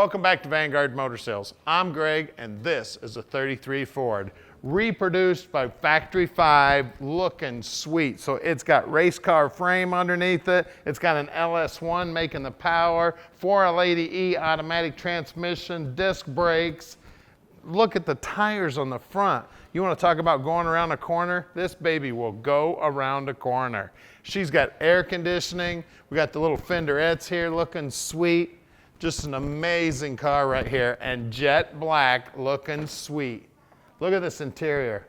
Welcome back to Vanguard Motor Sales. I'm Greg, and this is a 33 Ford, reproduced by Factory 5, looking sweet. So it's got race car frame underneath it. It's got an LS1 making the power, 480E automatic transmission, disc brakes. Look at the tires on the front. You want to talk about going around a corner? This baby will go around a corner. She's got air conditioning. We got the little fenderettes here looking sweet. Just an amazing car right here, and jet black looking sweet. Look at this interior.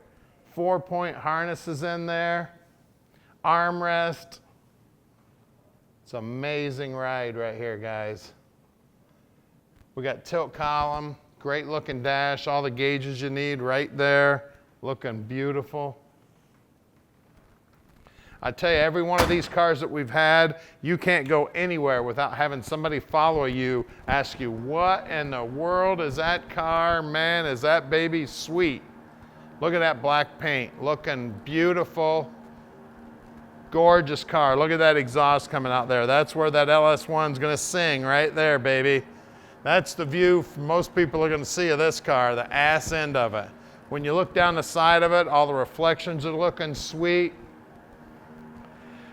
4-point harnesses in there, armrest. It's an amazing ride right here, guys. We got tilt column, great looking dash, all the gauges you need right there, looking beautiful. I tell you, every one of these cars that we've had, you can't go anywhere without having somebody follow you, ask you, what in the world is that car? Man, is that baby sweet? Look at that black paint, looking beautiful. Gorgeous car. Look at that exhaust coming out there. That's where that LS1's gonna sing, right there, baby. That's the view most people are gonna see of this car, the ass end of it. When you look down the side of it, all the reflections are looking sweet.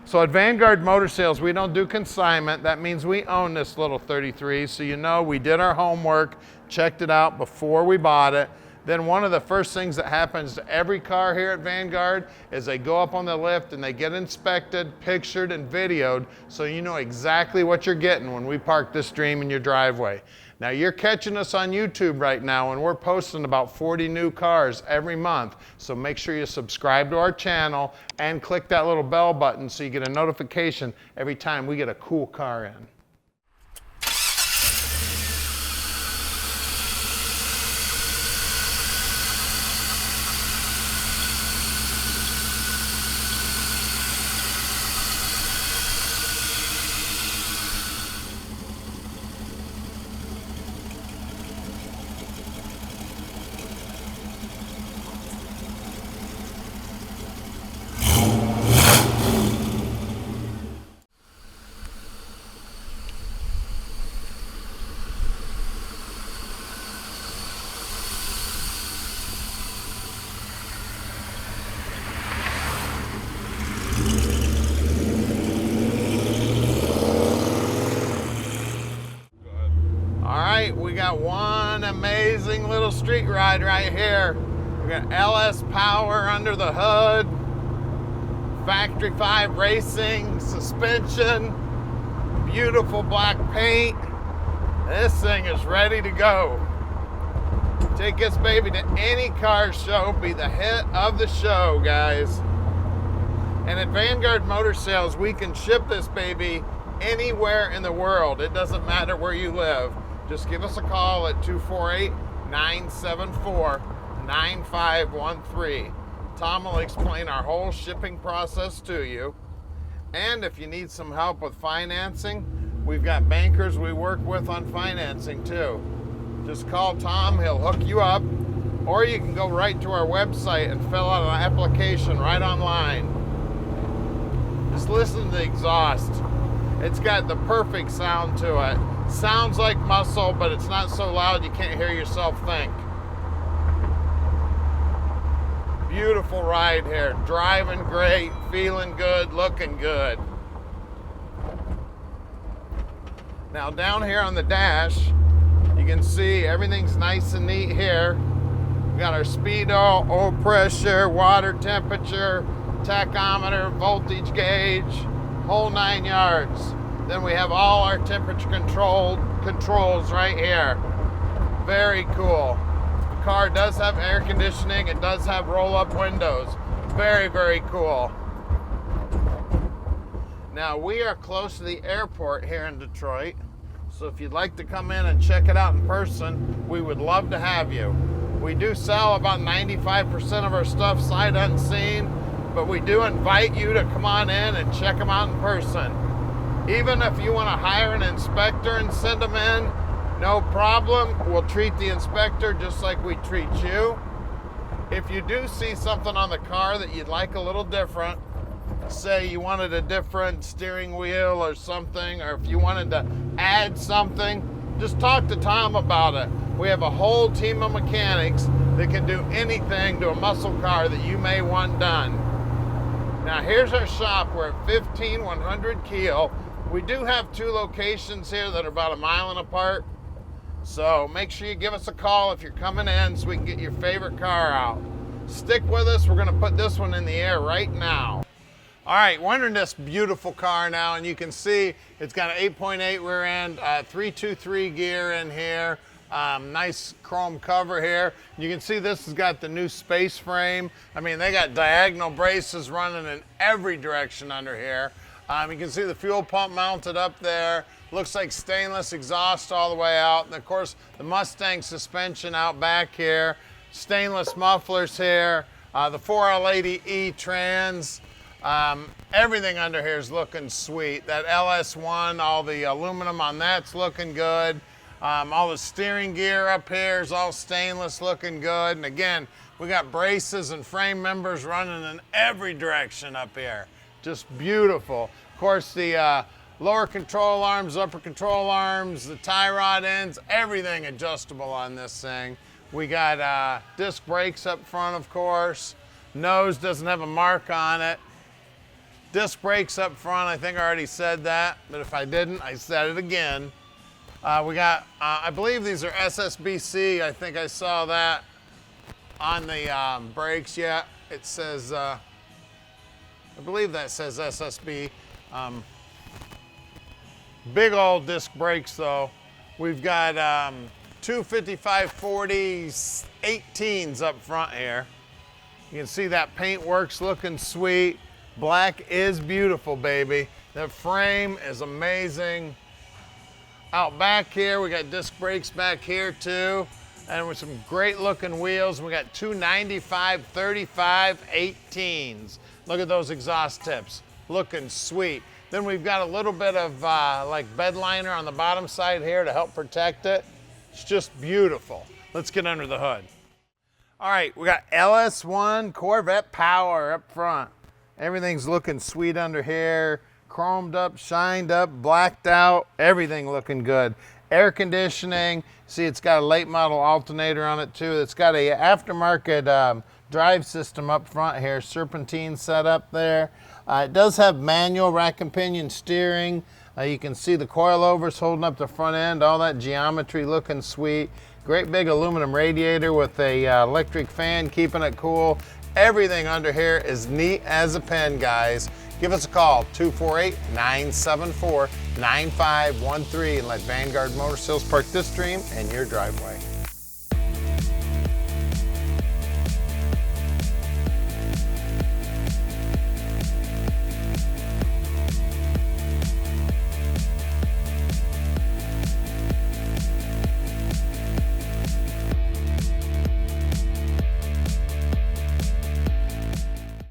So at Vanguard Motor Sales, we don't do consignment. That means we own this little 33, so you know we did our homework, checked it out before we bought it. Then one of the first things that happens to every car here at Vanguard is they go up on the lift and they get inspected, pictured, and videoed, so you know exactly what you're getting when we park this dream in your driveway. Now you're catching us on YouTube right now, and we're posting about 40 new cars every month. So make sure you subscribe to our channel and click that little bell button so you get a notification every time we get a cool car in. We got one amazing little street ride right here. We got LS power under the hood, Factory 5 racing, suspension, beautiful black paint. This thing is ready to go. Take this baby to any car show, be the hit of the show, guys. And at Vanguard Motor Sales, we can ship this baby anywhere in the world. It doesn't matter where you live. Just give us a call at 248-974-9513. Tom will explain our whole shipping process to you. And if you need some help with financing, we've got bankers we work with on financing too. Just call Tom, he'll hook you up. Or you can go right to our website and fill out an application right online. Just listen to the exhaust. It's got the perfect sound to it. Sounds like muscle, but it's not so loud you can't hear yourself think. Beautiful ride here. Driving great, feeling good, looking good. Now down here on the dash, you can see everything's nice and neat here. We got our speedo, oil pressure, water temperature, tachometer, voltage gauge, whole 9 yards. Then we have all our temperature controls right here. Very cool. The car does have air conditioning. It does have roll-up windows. Very, very cool. Now we are close to the airport here in Detroit. So if you'd like to come in and check it out in person, we would love to have you. We do sell about 95% of our stuff sight unseen, but we do invite you to come on in and check them out in person. Even if you want to hire an inspector and send them in, no problem. We'll treat the inspector just like we treat you. If you do see something on the car that you'd like a little different, say you wanted a different steering wheel or something, or if you wanted to add something, just talk to Tom about it. We have a whole team of mechanics that can do anything to a muscle car that you may want done. Now here's our shop. We're at 15100 Keel. We do have 2 locations here that are about a mile apart. So make sure you give us a call if you're coming in so we can get your favorite car out. Stick with us. We're going to put this one in the air right now. All right, we're under this beautiful car now, and you can see it's got an 8.8 rear end, 323 gear in here. Nice chrome cover here. You can see this has got the new space frame. I mean, they got diagonal braces running in every direction under here. You can see the fuel pump mounted up there. Looks like stainless exhaust all the way out. And of course, the Mustang suspension out back here. Stainless mufflers here. The 4L80E trans. Everything under here is looking sweet. That LS1, all the aluminum on that's looking good. All the steering gear up here is all stainless, looking good. And again, we got braces and frame members running in every direction up here. Just beautiful. Of course, the lower control arms, upper control arms, the tie rod ends, everything adjustable on this thing. We got disc brakes up front, of course. Nose doesn't have a mark on it. Disc brakes up front, I think I already said that, but if I didn't, I said it again. We got, I believe these are SSBC. I think I saw that on the brakes. Yeah, it says, I believe that says SSB. Big old disc brakes though. We've got 2 5540s 18s up front here. You can see that paint work's looking sweet. Black is beautiful, baby. The frame is amazing. Out back here, we got disc brakes back here too. And with some great looking wheels. We got 2 95 35 18s. Look at those exhaust tips, looking sweet. Then we've got a little bit of like bed liner on the bottom side here to help protect it. It's just beautiful. Let's get under the hood. All right, we got LS1 Corvette power up front. Everything's looking sweet under here. Chromed up, shined up, blacked out, everything looking good. Air conditioning, see it's got a late model alternator on it too. It's got a aftermarket drive system up front here, serpentine set up there. It does have manual rack and pinion steering. You can see the coilovers holding up the front end, all that geometry looking sweet. Great big aluminum radiator with a electric fan keeping it cool. Everything under here is neat as a pen, guys. Give us a call, 248-974-9513, and let Vanguard Motor Sales park this dream in your driveway.